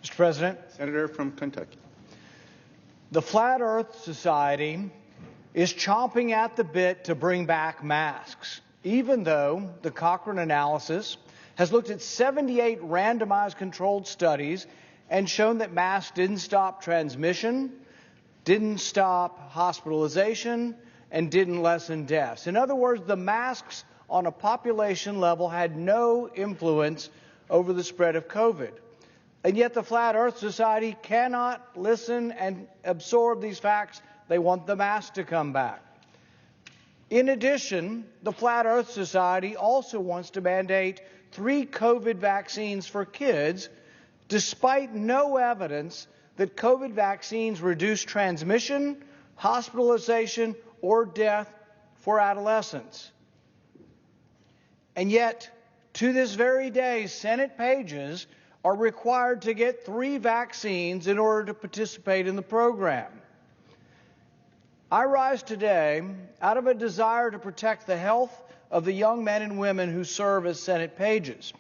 Mr. President. Senator from Kentucky. The Flat Earth Society is chomping at the bit to bring back masks, even though the Cochrane analysis has looked at 78 randomized controlled studies and shown that masks didn't stop transmission, didn't stop hospitalization, and didn't lessen deaths. In other words, the masks on a population level had no influence over the spread of COVID. And yet the Flat Earth Society cannot listen and absorb these facts. They want the mask to come back. In addition, the Flat Earth Society also wants to mandate 3 COVID vaccines for kids, despite no evidence that COVID vaccines reduce transmission, hospitalization, or death for adolescents. And yet, to this very day, Senate pages are required to get 3 vaccines in order to participate in the program. I rise today out of a desire to protect the health of the young men and women who serve as Senate pages.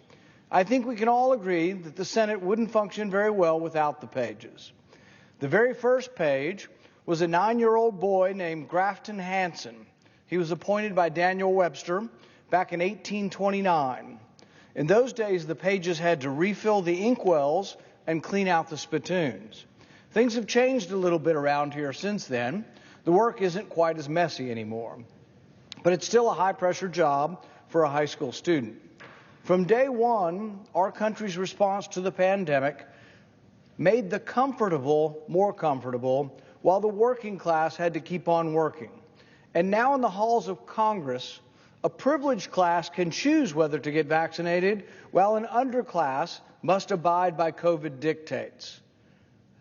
I think we can all agree that the Senate wouldn't function very well without the pages. The very first page was a 9-year-old boy named Grafton Hansen. He was appointed by Daniel Webster back in 1829. In those days, the pages had to refill the inkwells and clean out the spittoons. Things have changed a little bit around here since then. The work isn't quite as messy anymore, but it's still a high-pressure job for a high school student. From day one, our country's response to the pandemic made the comfortable more comfortable, while the working class had to keep on working. And now in the halls of Congress, a privileged class can choose whether to get vaccinated, while an underclass must abide by COVID dictates.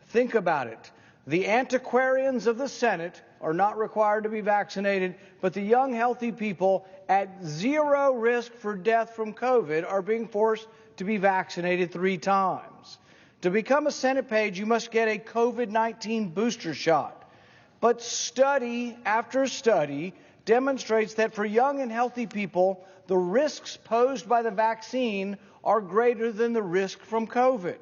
Think about it. The antiquarians of the Senate are not required to be vaccinated, but the young, healthy people at 0 risk for death from COVID are being forced to be vaccinated 3 times. To become a Senate page, you must get a COVID-19 booster shot. But study after study demonstrates that for young and healthy people, the risks posed by the vaccine are greater than the risk from COVID.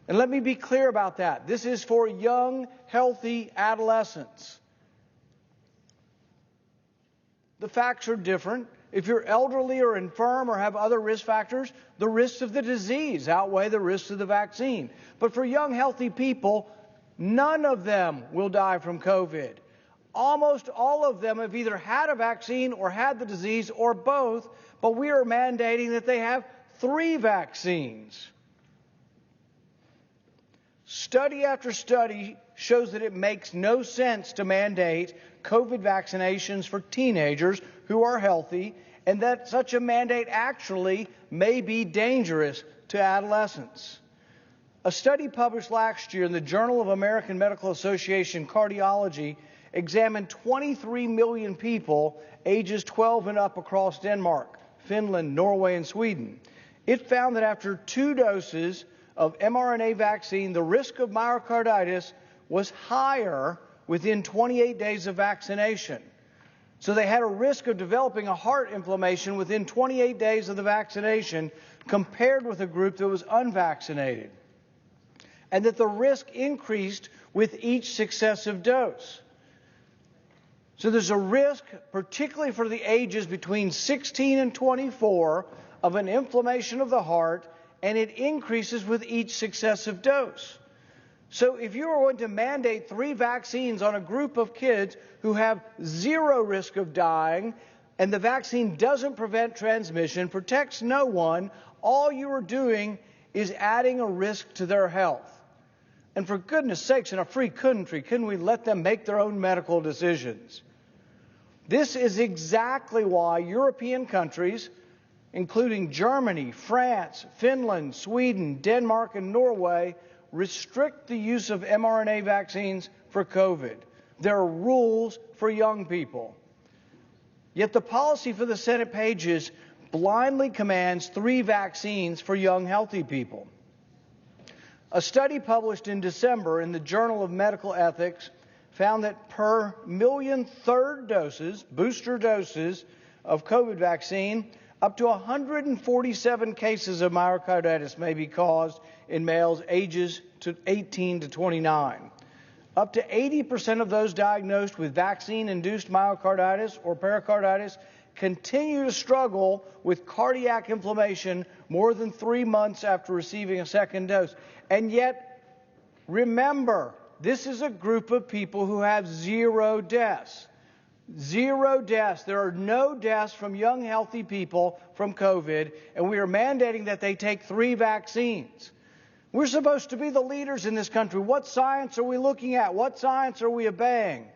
And let me be clear about that. This is for young, healthy adolescents. The facts are different. If you're elderly or infirm or have other risk factors, the risks of the disease outweigh the risks of the vaccine. But for young, healthy people, none of them will die from COVID. Almost all of them have either had a vaccine or had the disease or both, but we are mandating that they have 3 vaccines. Study after study shows that it makes no sense to mandate COVID vaccinations for teenagers who are healthy, and that such a mandate actually may be dangerous to adolescents. A study published last year in the Journal of American Medical Association Cardiology examined 23 million people ages 12 and up across Denmark, Finland, Norway, and Sweden. It found that after 2 doses of mRNA vaccine, the risk of myocarditis was higher within 28 days of vaccination. So they had a risk of developing a heart inflammation within 28 days of the vaccination compared with a group that was unvaccinated. And that the risk increased with each successive dose. So there's a risk, particularly for the ages between 16 and 24, of an inflammation of the heart, and it increases with each successive dose. So if you are going to mandate 3 vaccines on a group of kids who have 0 risk of dying, and the vaccine doesn't prevent transmission, protects no one, all you are doing is adding a risk to their health. And for goodness sakes, in a free country, couldn't we let them make their own medical decisions? This is exactly why European countries, including Germany, France, Finland, Sweden, Denmark, and Norway, restrict the use of mRNA vaccines for COVID. There are rules for young people. Yet the policy for the Senate pages blindly commands 3 vaccines for young, healthy people. A study published in December in the Journal of Medical Ethics found that per million third doses, booster doses of COVID vaccine, Up to 147 cases of myocarditis may be caused in males ages 18 to 29. Up to 80% of those diagnosed with vaccine-induced myocarditis or pericarditis continue to struggle with cardiac inflammation more than 3 months after receiving a second dose. And yet, remember, this is a group of people who have 0 deaths. 0 deaths. There are no deaths from young, healthy people from COVID, and we are mandating that they take 3 vaccines. We're supposed to be the leaders in this country. What science are we looking at? What science are we obeying?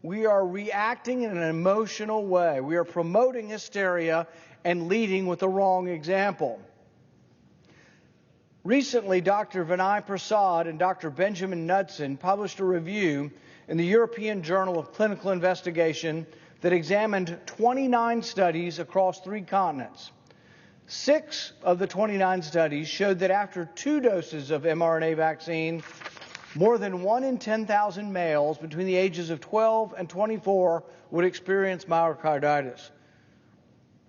We are reacting in an emotional way. We are promoting hysteria and leading with the wrong example. Recently, Dr. Vinay Prasad and Dr. Benjamin Knudsen published a review in the European Journal of Clinical Investigation that examined 29 studies across 3 continents. 6 of the 29 studies showed that after 2 doses of mRNA vaccine, more than 1 in 10,000 males between the ages of 12 and 24 would experience myocarditis.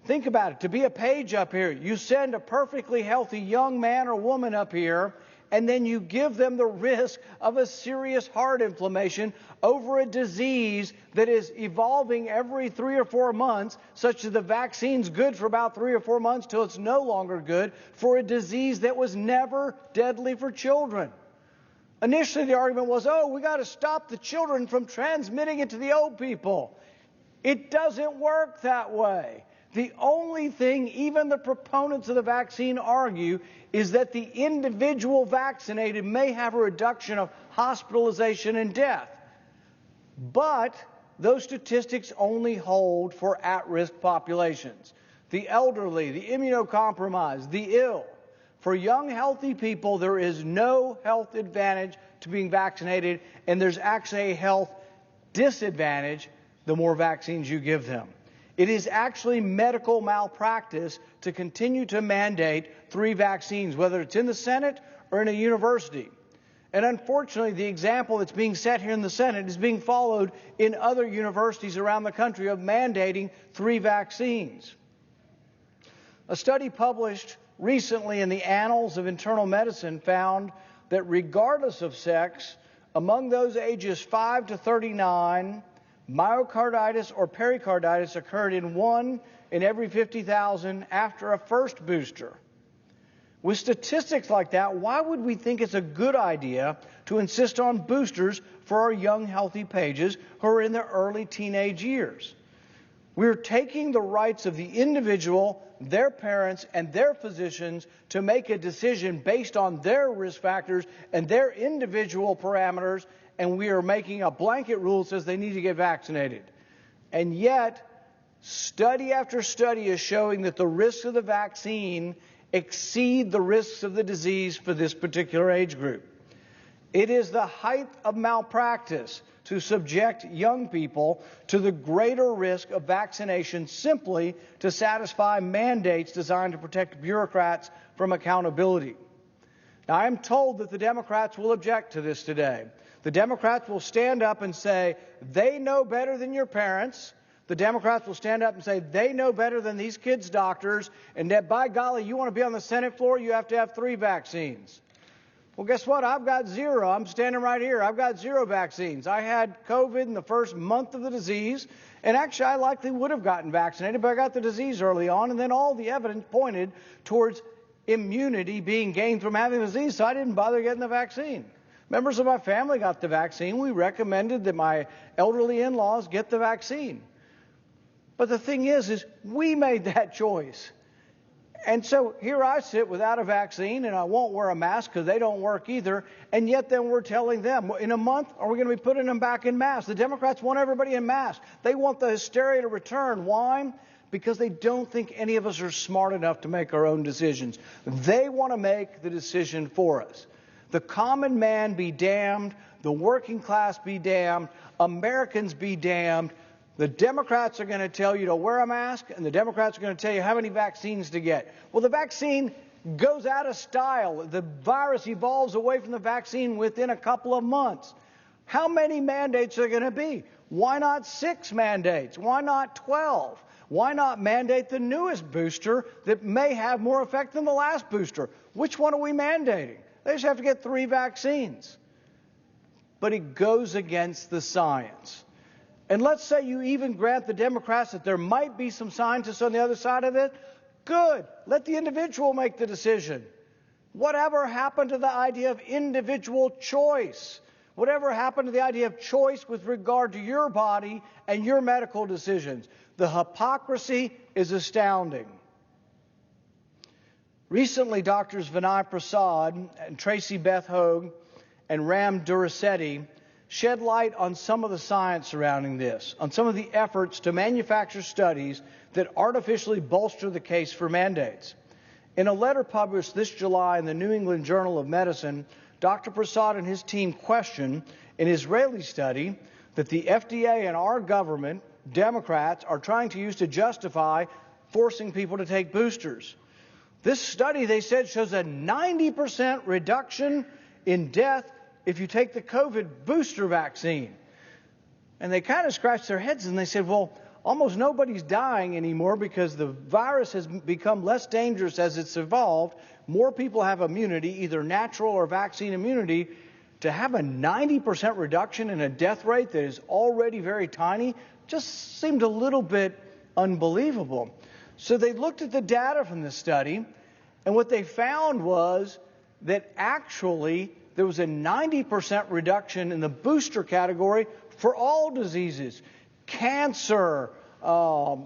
Think about it. To be a page up here, you send a perfectly healthy young man or woman up here, and then you give them the risk of a serious heart inflammation over a disease that is evolving every 3 or 4 months, such that the vaccine's good for about 3 or 4 months till it's no longer good for a disease that was never deadly for children. Initially, the argument was, we got to stop the children from transmitting it to the old people. It doesn't work that way. The only thing even the proponents of the vaccine argue is that the individual vaccinated may have a reduction of hospitalization and death. But those statistics only hold for at-risk populations. The elderly, the immunocompromised, the ill. For young, healthy people, there is no health advantage to being vaccinated, and there's actually a health disadvantage the more vaccines you give them. It is actually medical malpractice to continue to mandate 3 vaccines, whether it's in the Senate or in a university. And unfortunately, the example that's being set here in the Senate is being followed in other universities around the country of mandating 3 vaccines. A study published recently in the Annals of Internal Medicine found that regardless of sex, among those ages 5 to 39, myocarditis or pericarditis occurred in 1 in every 50,000 after a first booster. With statistics like that, why would we think it's a good idea to insist on boosters for our young, healthy pages who are in their early teenage years? We're taking the rights of the individual, their parents, and their physicians to make a decision based on their risk factors and their individual parameters, and we are making a blanket rule that says they need to get vaccinated. And yet, study after study is showing that the risks of the vaccine exceed the risks of the disease for this particular age group. It is the height of malpractice to subject young people to the greater risk of vaccination simply to satisfy mandates designed to protect bureaucrats from accountability. Now, I'm told that the Democrats will object to this today. The Democrats will stand up and say, they know better than your parents. The Democrats will stand up and say, they know better than these kids' doctors, and that, by golly, you want to be on the Senate floor, you have to have 3 vaccines. Well, guess what? I've got 0. I'm standing right here. I've got 0 vaccines. I had COVID in the first month of the disease, and actually I likely would have gotten vaccinated, but I got the disease early on, and then all the evidence pointed towards immunity being gained from having the disease, so I didn't bother getting the vaccine. Members of my family got the vaccine. We recommended that my elderly in-laws get the vaccine. But the thing is we made that choice. And so here I sit without a vaccine, and I won't wear a mask because they don't work either. And yet then we're telling them, in a month, are we going to be putting them back in masks? The Democrats want everybody in masks. They want the hysteria to return. Why? Because they don't think any of us are smart enough to make our own decisions. They want to make the decision for us. The common man be damned. The working class be damned. Americans be damned. The Democrats are going to tell you to wear a mask, and the Democrats are going to tell you how many vaccines to get. Well, the vaccine goes out of style. The virus evolves away from the vaccine within a couple of months. How many mandates are there going to be? Why not 6 mandates? Why not 12? Why not mandate the newest booster that may have more effect than the last booster? Which one are we mandating? They just have to get 3 vaccines. But it goes against the science. And let's say you even grant the Democrats that there might be some scientists on the other side of it. Good. Let the individual make the decision. Whatever happened to the idea of individual choice? Whatever happened to the idea of choice with regard to your body and your medical decisions? The hypocrisy is astounding. Recently, Drs. Vinay Prasad and Tracy Beth Hogue and Ram Durasetti shed light on some of the science surrounding this, on some of the efforts to manufacture studies that artificially bolster the case for mandates. In a letter published this July in the New England Journal of Medicine, Dr. Prasad and his team question an Israeli study that the FDA and our government, Democrats, are trying to use to justify forcing people to take boosters. This study, they said, shows a 90% reduction in death if you take the COVID booster vaccine. And they kind of scratched their heads and they said, well, almost nobody's dying anymore because the virus has become less dangerous as it's evolved. More people have immunity, either natural or vaccine immunity. To have a 90% reduction in a death rate that is already very tiny just seemed a little bit unbelievable. So they looked at the data from this study, and what they found was that actually there was a 90% reduction in the booster category for all diseases. Cancer, a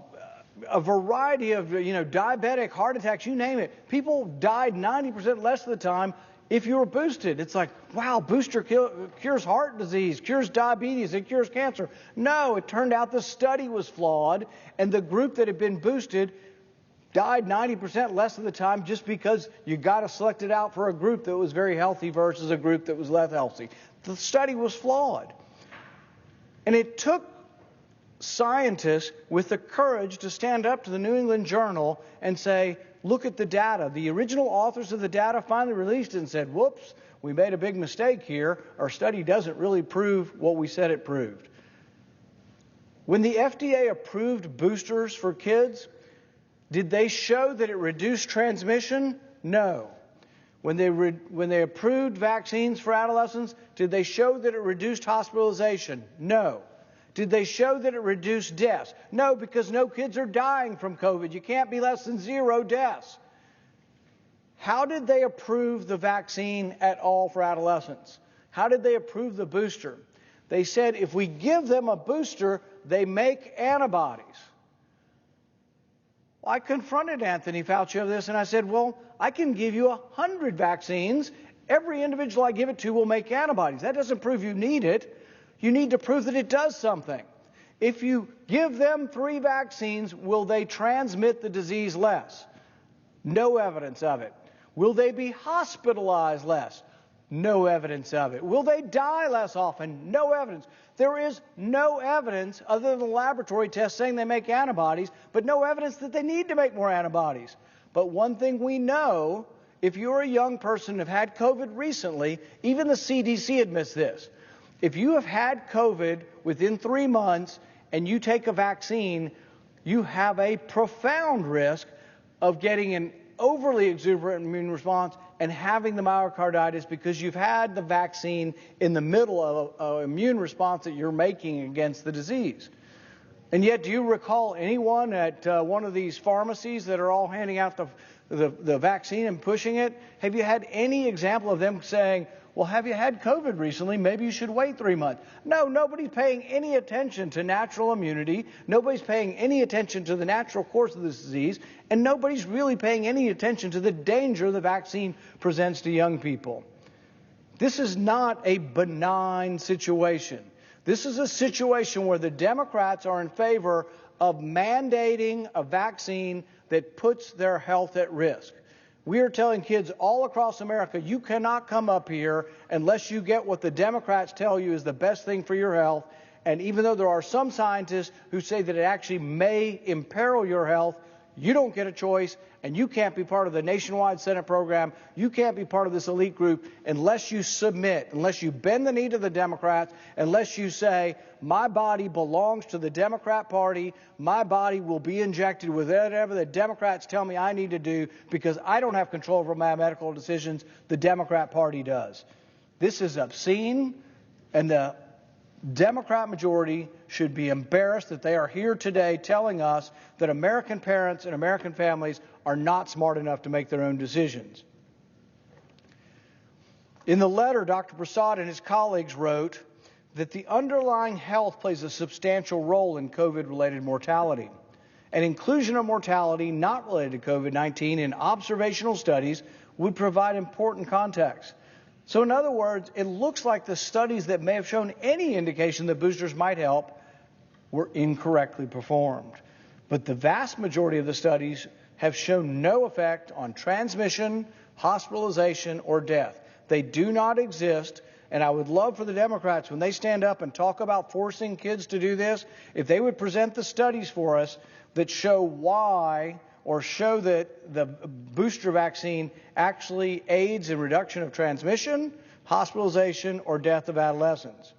variety of, diabetic, heart attacks, you name it. People died 90% less of the time if you were boosted. It's like, wow, booster cures heart disease, cures diabetes, it cures cancer. No, it turned out the study was flawed, and the group that had been boosted died 90% less of the time just because you got to select it out for a group that was very healthy versus a group that was less healthy. The study was flawed. And it took scientists with the courage to stand up to the New England Journal and say, look at the data. The original authors of the data finally released it and said, whoops, we made a big mistake here. Our study doesn't really prove what we said it proved. When the FDA approved boosters for kids, did they show that it reduced transmission? No. When they approved vaccines for adolescents, did they show that it reduced hospitalization? No. Did they show that it reduced deaths? No, because no kids are dying from COVID. You can't be less than 0 deaths. How did they approve the vaccine at all for adolescents? How did they approve the booster? They said if we give them a booster, they make antibodies. Well, I confronted Anthony Fauci of this and I said, well, I can give you 100 vaccines. Every individual I give it to will make antibodies. That doesn't prove you need it. You need to prove that it does something. If you give them 3 vaccines, will they transmit the disease less? No evidence of it. Will they be hospitalized less? No evidence of it. Will they die less often? No evidence. There is no evidence other than laboratory tests saying they make antibodies, but no evidence that they need to make more antibodies. But one thing we know, if you're a young person and have had COVID recently, even the CDC admits this. If you have had COVID within 3 months and you take a vaccine, you have a profound risk of getting an overly exuberant immune response and having the myocarditis because you've had the vaccine in the middle of an immune response that you're making against the disease. And yet, do you recall anyone at one of these pharmacies that are all handing out the vaccine and pushing it? Have you had any example of them saying, well, have you had COVID recently? Maybe you should wait 3 months. No, nobody's paying any attention to natural immunity. Nobody's paying any attention to the natural course of this disease. And nobody's really paying any attention to the danger the vaccine presents to young people. This is not a benign situation. This is a situation where the Democrats are in favor of mandating a vaccine that puts their health at risk. We are telling kids all across America, you cannot come up here unless you get what the Democrats tell you is the best thing for your health. And even though there are some scientists who say that it actually may imperil your health, You don't get a choice, and you can't be part of the nationwide Senate program. You can't be part of this elite group unless you submit, unless you bend the knee to the Democrats, unless you say, my body belongs to the Democrat Party. My body will be injected with whatever the Democrats tell me I need to do because I don't have control over my medical decisions. The Democrat Party does. This is obscene, and the Democrat majority should be embarrassed that they are here today telling us that American parents and American families are not smart enough to make their own decisions. In the letter, Dr. Prasad and his colleagues wrote that the underlying health plays a substantial role in COVID-related mortality. And inclusion of mortality not related to COVID-19 in observational studies would provide important context. So in other words, it looks like the studies that may have shown any indication that boosters might help were incorrectly performed. But the vast majority of the studies have shown no effect on transmission, hospitalization, or death. They do not exist, and I would love for the Democrats, when they stand up and talk about forcing kids to do this, if they would present the studies for us that show why or show that the booster vaccine actually aids in reduction of transmission, hospitalization, or death of adolescents.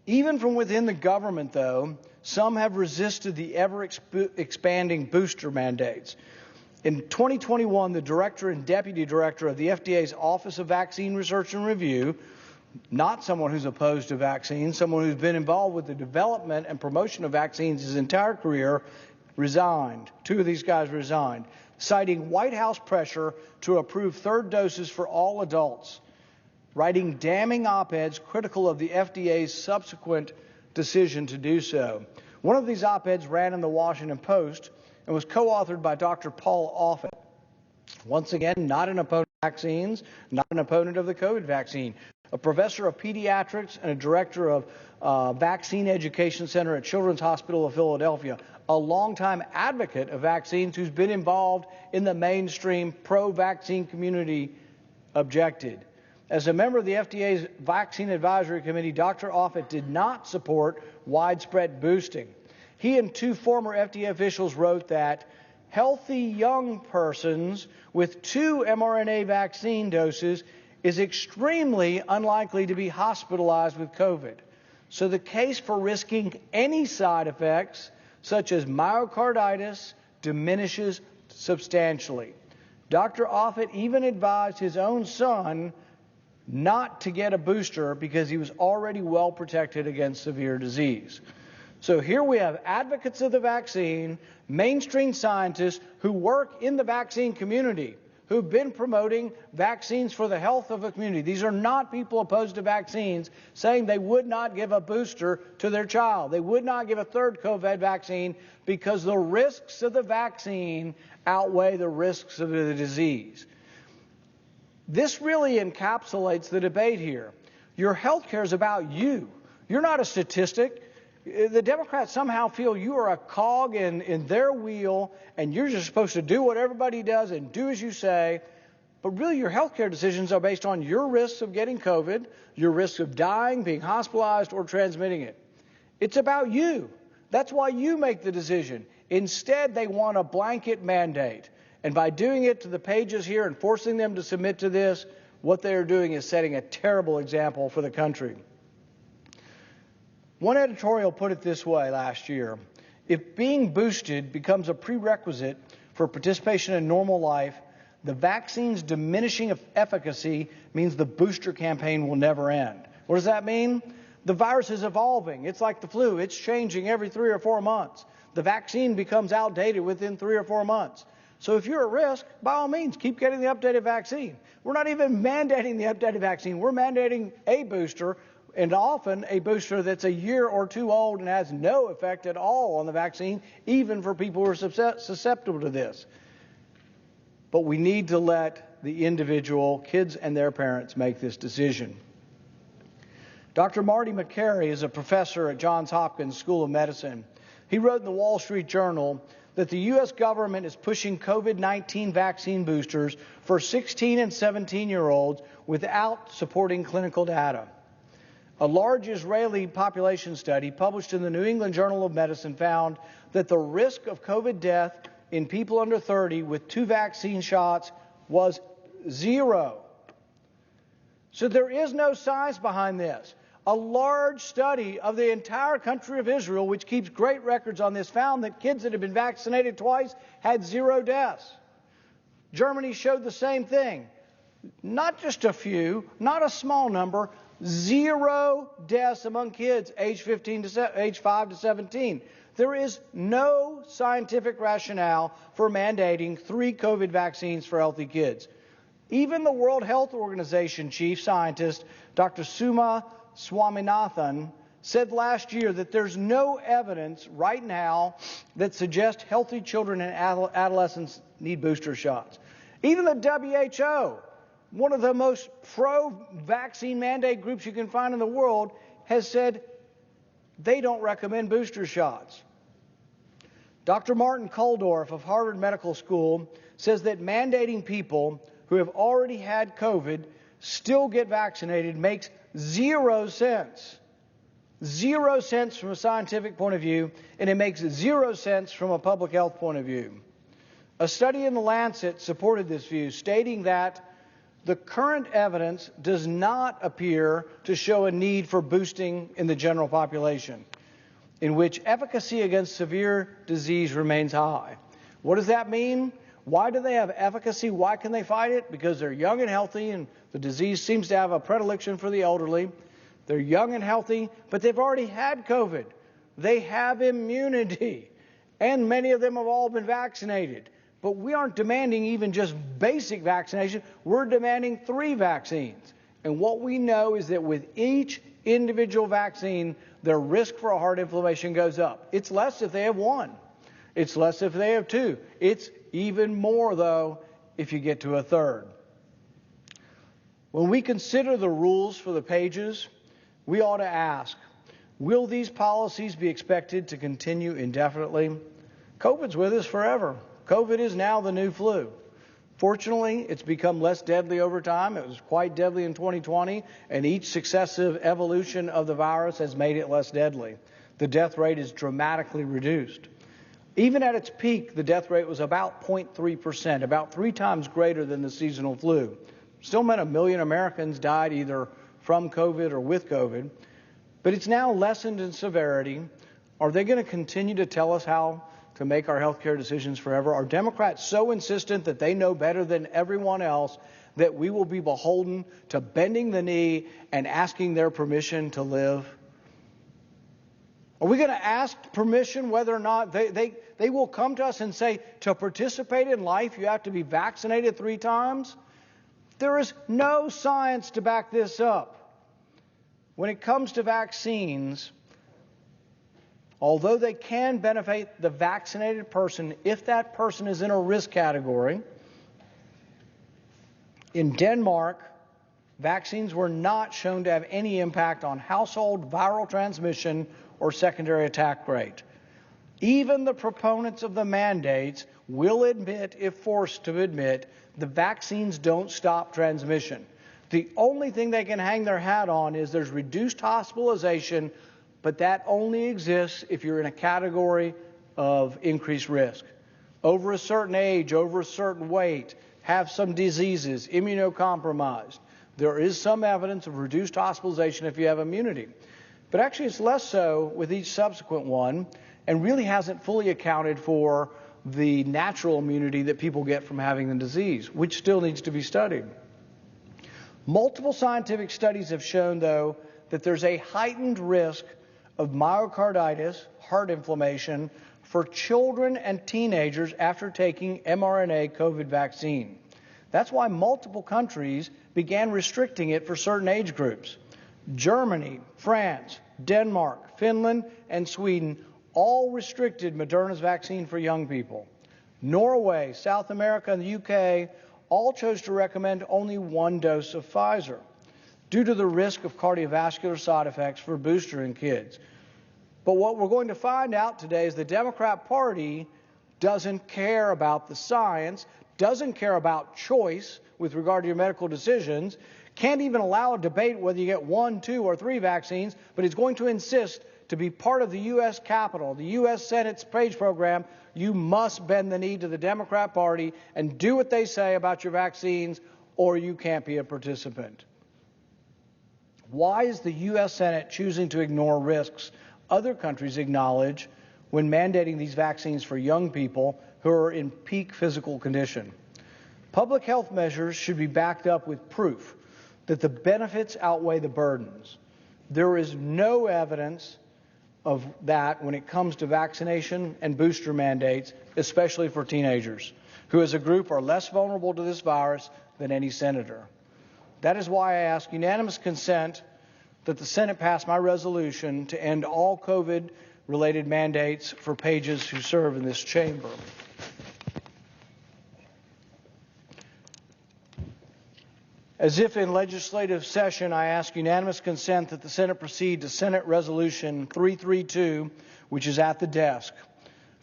Even from within the government, though, some have resisted the ever-expanding booster mandates. In 2021, the director and deputy director of the FDA's Office of Vaccine Research and Review, not someone who's opposed to vaccines, someone who's been involved with the development and promotion of vaccines his entire career, resigned. Two of these guys resigned, citing White House pressure to approve third doses for all adults, writing damning op-eds critical of the FDA's subsequent decision to do so. One of these op-eds ran in the Washington Post and was co-authored by Dr. Paul Offit. Once again, not an opponent of vaccines, not an opponent of the COVID vaccine, a professor of pediatrics and a director of Vaccine Education Center at Children's Hospital of Philadelphia, a longtime advocate of vaccines who's been involved in the mainstream pro-vaccine community, objected. As a member of the FDA's Vaccine Advisory Committee, Dr. Offit did not support widespread boosting. He and two former FDA officials wrote that healthy young persons with 2 mRNA vaccine doses is extremely unlikely to be hospitalized with COVID. So the case for risking any side effects, such as myocarditis, diminishes substantially. Dr. Offit even advised his own son not to get a booster because he was already well protected against severe disease. So here we have advocates of the vaccine, mainstream scientists who work in the vaccine community, who've been promoting vaccines for the health of the community. These are not people opposed to vaccines saying they would not give a booster to their child. They would not give a third COVID vaccine because the risks of the vaccine outweigh the risks of the disease. This really encapsulates the debate here. Your health care is about you. You're not a statistic. The Democrats somehow feel you are a cog in their wheel, and you're just supposed to do what everybody does and do as you say. But really, your health care decisions are based on your risks of getting COVID, your risks of dying, being hospitalized, or transmitting it. It's about you. That's why you make the decision. Instead, they want a blanket mandate. And by doing it to the pages here and forcing them to submit to this, what they are doing is setting a terrible example for the country. One editorial put it this way last year: if being boosted becomes a prerequisite for participation in normal life, the vaccine's diminishing efficacy means the booster campaign will never end. What does that mean? The virus is evolving. It's like the flu. It's changing every 3 or 4 months. The vaccine becomes outdated within 3 or 4 months. So if you're at risk, by all means, keep getting the updated vaccine. We're not even mandating the updated vaccine. We're mandating a booster, and often a booster that's a year or 2 old and has no effect at all on the vaccine, even for people who are susceptible to this. But we need to let the individual, kids and their parents, make this decision. Dr. Marty McCary is a professor at Johns Hopkins School of Medicine. He wrote in the Wall Street Journal that the U.S. government is pushing COVID-19 vaccine boosters for 16 and 17-year-olds without supporting clinical data. A large Israeli population study published in the New England Journal of Medicine found that the risk of COVID death in people under 30 with 2 vaccine shots was 0. So there is no science behind this. A large study of the entire country of Israel, which keeps great records on this, found that kids that had been vaccinated twice had 0 deaths. Germany showed the same thing. Not just a few, not a small number, 0 deaths among kids age 5 to 17. There is no scientific rationale for mandating 3 COVID vaccines for healthy kids. Even the World Health Organization chief scientist, Dr. Suma Swaminathan, said last year that there's no evidence right now that suggests healthy children and adolescents need booster shots. Even the WHO, one of the most pro-vaccine mandate groups you can find in the world, has said they don't recommend booster shots. Dr. Martin Kulldorff of Harvard Medical School says that mandating people who have already had COVID still get vaccinated makes 0 sense. 0 sense from a scientific point of view, and it makes 0 sense from a public health point of view. A study in The Lancet supported this view, stating that the current evidence does not appear to show a need for boosting in the general population, in which efficacy against severe disease remains high. What does that mean? Why do they have efficacy? Why can they fight it? Because they're young and healthy, and the disease seems to have a predilection for the elderly. They're young and healthy, but they've already had COVID. They have immunity, and many of them have all been vaccinated. But we aren't demanding even just basic vaccination. We're demanding 3 vaccines. And what we know is that with each individual vaccine, their risk for a heart inflammation goes up. It's less if they have 1. It's less if they have 2. It's even more, though, if you get to a 3rd. When we consider the rules for the pages, we ought to ask, will these policies be expected to continue indefinitely? COVID's with us forever. COVID is now the new flu. Fortunately, it's become less deadly over time. It was quite deadly in 2020, and each successive evolution of the virus has made it less deadly. The death rate is dramatically reduced. Even at its peak, the death rate was about 0.3%, about 3 times greater than the seasonal flu. Still meant 1 million Americans died either from COVID or with COVID, but it's now lessened in severity. Are they going to continue to tell us how to make our health care decisions forever? Are Democrats so insistent that they know better than everyone else that we will be beholden to bending the knee and asking their permission to live? Are we going to ask permission whether or not they will come to us and say, to participate in life, you have to be vaccinated 3 times? There is no science to back this up. When it comes to vaccines, although they can benefit the vaccinated person if that person is in a risk category, in Denmark, vaccines were not shown to have any impact on household viral transmission or secondary attack rate. Even the proponents of the mandates will admit, if forced to admit, the vaccines don't stop transmission. The only thing they can hang their hat on is there's reduced hospitalization, but that only exists if you're in a category of increased risk. Over a certain age, over a certain weight, have some diseases, immunocompromised. There is some evidence of reduced hospitalization if you have immunity. But actually it's less so with each subsequent one, and really hasn't fully accounted for the natural immunity that people get from having the disease, which still needs to be studied. Multiple scientific studies have shown, though, that there's a heightened risk of myocarditis, heart inflammation, for children and teenagers after taking mRNA COVID vaccine. That's why multiple countries began restricting it for certain age groups. Germany, France, Denmark, Finland, and Sweden all restricted Moderna's vaccine for young people. Norway, South America, and the UK all chose to recommend only 1 dose of Pfizer due to the risk of cardiovascular side effects for booster in kids. But what we're going to find out today is the Democrat Party doesn't care about the science, doesn't care about choice with regard to your medical decisions, can't even allow a debate whether you get 1, 2, or 3 vaccines, but is going to insist to be part of the U.S. Capitol, the U.S. Senate's PAGE program, you must bend the knee to the Democrat Party and do what they say about your vaccines, or you can't be a participant. Why is the U.S. Senate choosing to ignore risks other countries acknowledge when mandating these vaccines for young people who are in peak physical condition? Public health measures should be backed up with proof that the benefits outweigh the burdens. There is no evidence of that when it comes to vaccination and booster mandates, especially for teenagers, who as a group are less vulnerable to this virus than any senator. That is why I ask unanimous consent that the Senate pass my resolution to end all COVID-related mandates for pages who serve in this chamber. As if in legislative session, I ask unanimous consent that the Senate proceed to Senate Resolution 332, which is at the desk.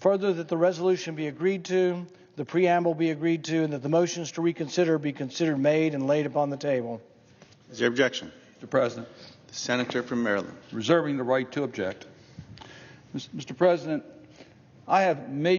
Further, that the resolution be agreed to, the preamble be agreed to, and that the motions to reconsider be considered made and laid upon the table. Is there objection? Mr. President. The Senator from Maryland. Reserving the right to object. Mr. President, I have made